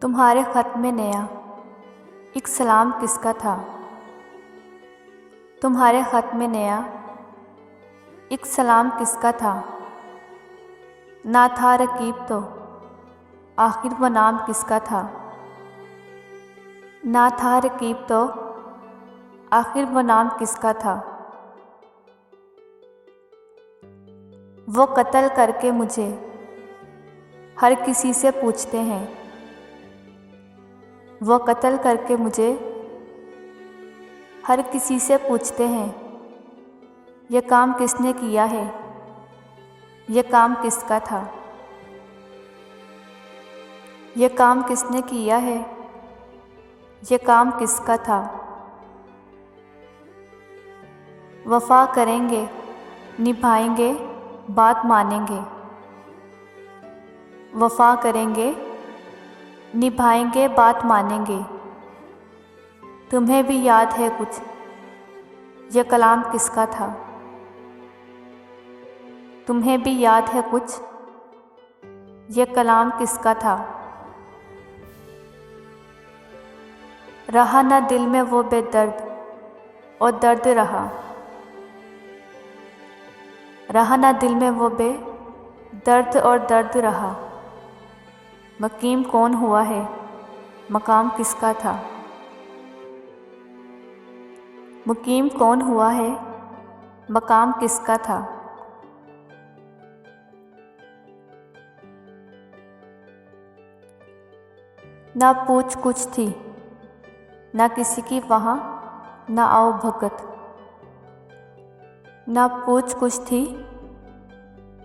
तुम्हारे ख़त में नया एक सलाम किसका था। तुम्हारे ख़त में नया एक सलाम किसका था। ना था रकीब तो आखिर वो नाम किसका था। ना था रकीब तो आखिर वो नाम किसका था। वो कत्ल करके मुझे हर किसी से पूछते हैं। वो कत्ल करके मुझे हर किसी से पूछते हैं। ये काम किसने किया है, ये काम किसका था। ये काम किसने किया है, ये काम किसका था। वफ़ा करेंगे, निभाएंगे, बात मानेंगे। वफ़ा करेंगे, निभाएंगे, बात मानेंगे। तुम्हें भी याद है कुछ, ये कलाम किसका था। तुम्हें भी याद है कुछ, ये कलाम किसका था। रहा ना दिल में वो बेदर्द और दर्द रहा। रहा ना दिल में वो बेदर्द और दर्द रहा। मकीम कौन हुआ है, मकाम किसका था। मुकीम कौन हुआ है, मकाम किसका था। ना पूछ कुछ थी, ना किसी की वहाँ, ना आओ भगत। ना पूछ कुछ थी,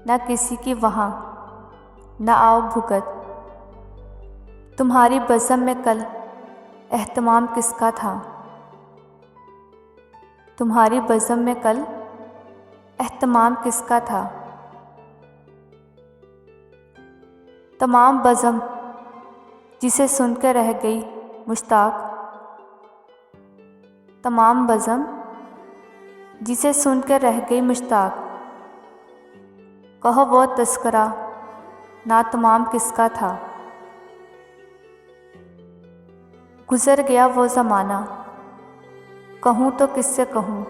ना किसी की वहाँ, ना आओ भुगत। तुम्हारी बज़म में कल एहतमाम किसका था। तुम्हारी बज़म में कल एहतमाम किसका था। तमाम बज़म जिसे सुनकर रह गई मुश्ताक। तमाम बज़म जिसे सुनकर रह गई मुश्ताक। कहो वो तस्करा ना तमाम किसका था। गुज़र गया वो ज़माना, कहूँ तो किससे कहूँ।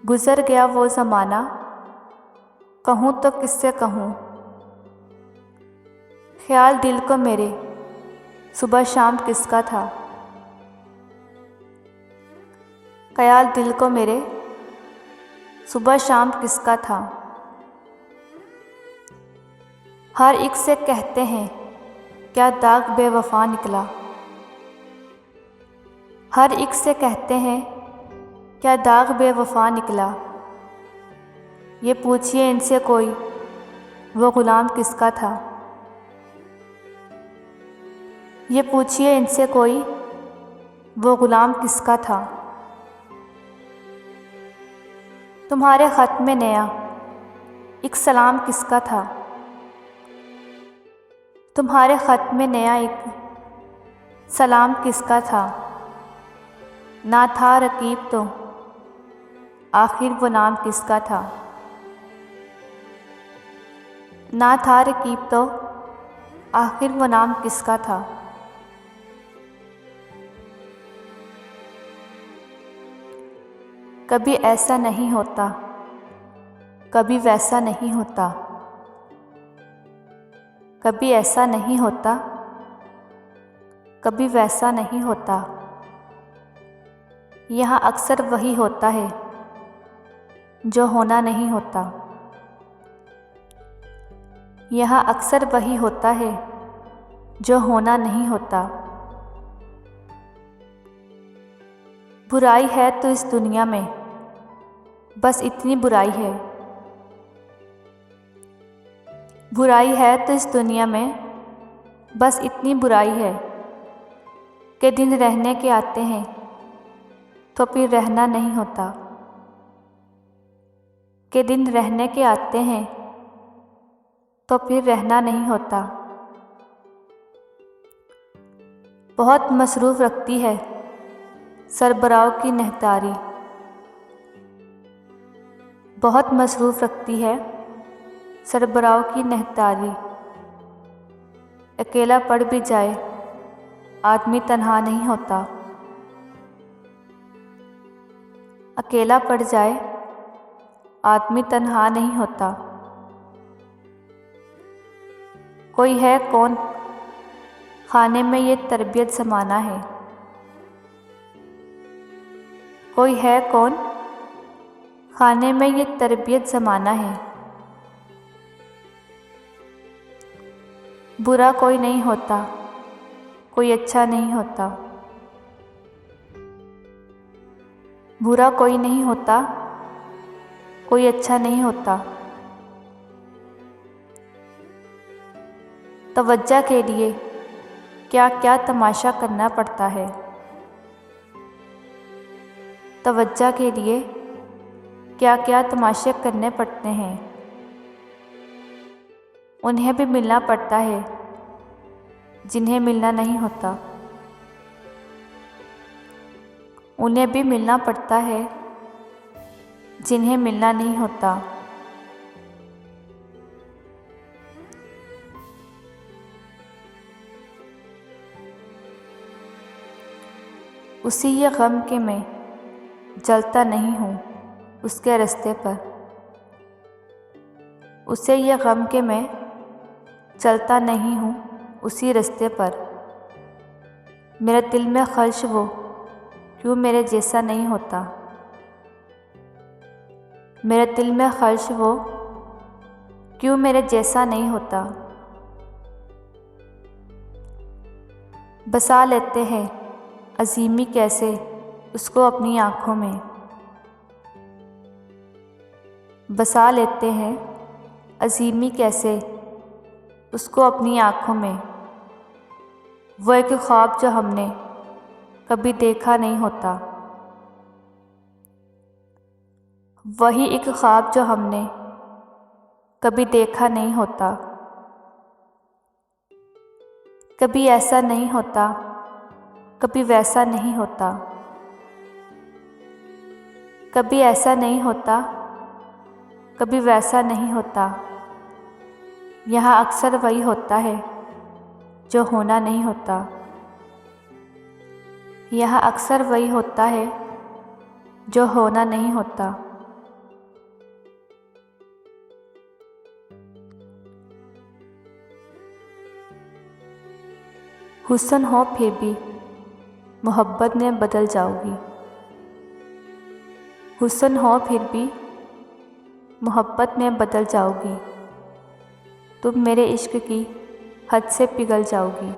गुज़र गया वो ज़माना, कहूँ तो किससे कहूँ। ख्याल दिल को मेरे सुबह शाम किसका था। ख्याल दिल को मेरे सुबह शाम किसका था। हर एक से कहते हैं क्या दाग बेवफा निकला। हर एक से कहते हैं क्या दाग बेवफा निकला। ये पूछिए इनसे कोई वो ग़ुलाम किसका था। ये पूछिए इनसे कोई वो ग़ुलाम किसका था। तुम्हारे ख़त में नया एक सलाम किसका था। तुम्हारे ख़त में नया एक सलाम किसका था। ना था रकीब तो आखिर वो नाम किसका था। ना था रकीब तो आखिर वो नाम किसका था। कभी ऐसा नहीं होता, कभी वैसा नहीं होता। कभी ऐसा नहीं होता, कभी वैसा नहीं होता। यहाँ अक्सर वही होता है जो होना नहीं होता। यहाँ अक्सर वही होता है जो होना नहीं होता। बुराई है तो इस दुनिया में बस इतनी बुराई है। बुराई है तो इस दुनिया में बस इतनी बुराई है कि दिन रहने के आते हैं तो फिर रहना नहीं होता। कि दिन रहने के आते हैं तो फिर रहना नहीं होता। बहुत मसरूफ़ रखती है सरबराहों की नेहतारी। बहुत मसरूफ़ रखती है सरबराहों की नेहतारी। अकेला पड़ भी जाए आदमी तन्हा नहीं होता। अकेला पड़ जाए आदमी तन्हा नहीं होता। कोई है कौन खाने में ये तरबियत ज़माना है। कोई है कौन खाने में ये तरबियत ज़माना है। बुरा कोई नहीं होता, कोई अच्छा नहीं होता। बुरा कोई नहीं होता, कोई अच्छा नहीं होता। तवज्जो के लिए क्या क्या तमाशा करना पड़ता है। तवज्जो के लिए क्या क्या तमाशे करने पड़ते हैं। उन्हें भी मिलना पड़ता है जिन्हें मिलना नहीं होता। उन्हें भी मिलना पड़ता है जिन्हें मिलना नहीं होता। उसी ये गम के मैं जलता नहीं हूँ उसके रास्ते पर। उसे ये गम के मैं चलता नहीं हूँ उसी रास्ते पर। मेरे दिल में ख्वाहिश वो क्यों मेरे जैसा नहीं होता। मेरे दिल में ख्वाहिश वो क्यों मेरे जैसा नहीं होता। बसा लेते हैं अजीमी कैसे उसको अपनी आँखों में। बसा लेते हैं अजीमी कैसे उसको अपनी आँखों में। वो एक ख्वाब जो हमने कभी देखा नहीं होता। वही एक ख्वाब जो हमने कभी देखा नहीं होता। कभी ऐसा नहीं होता, कभी वैसा नहीं होता। कभी ऐसा नहीं होता, कभी वैसा नहीं होता। यहाँ अक्सर वही होता है जो होना नहीं होता। यहाँ अक्सर वही होता है जो होना नहीं होता। हुस्न हो फिर भी मोहब्बत में बदल जाओगी। हुस्न हो फिर भी मोहब्बत में बदल जाओगी। तुम मेरे इश्क की हद से पिघल जाओगी।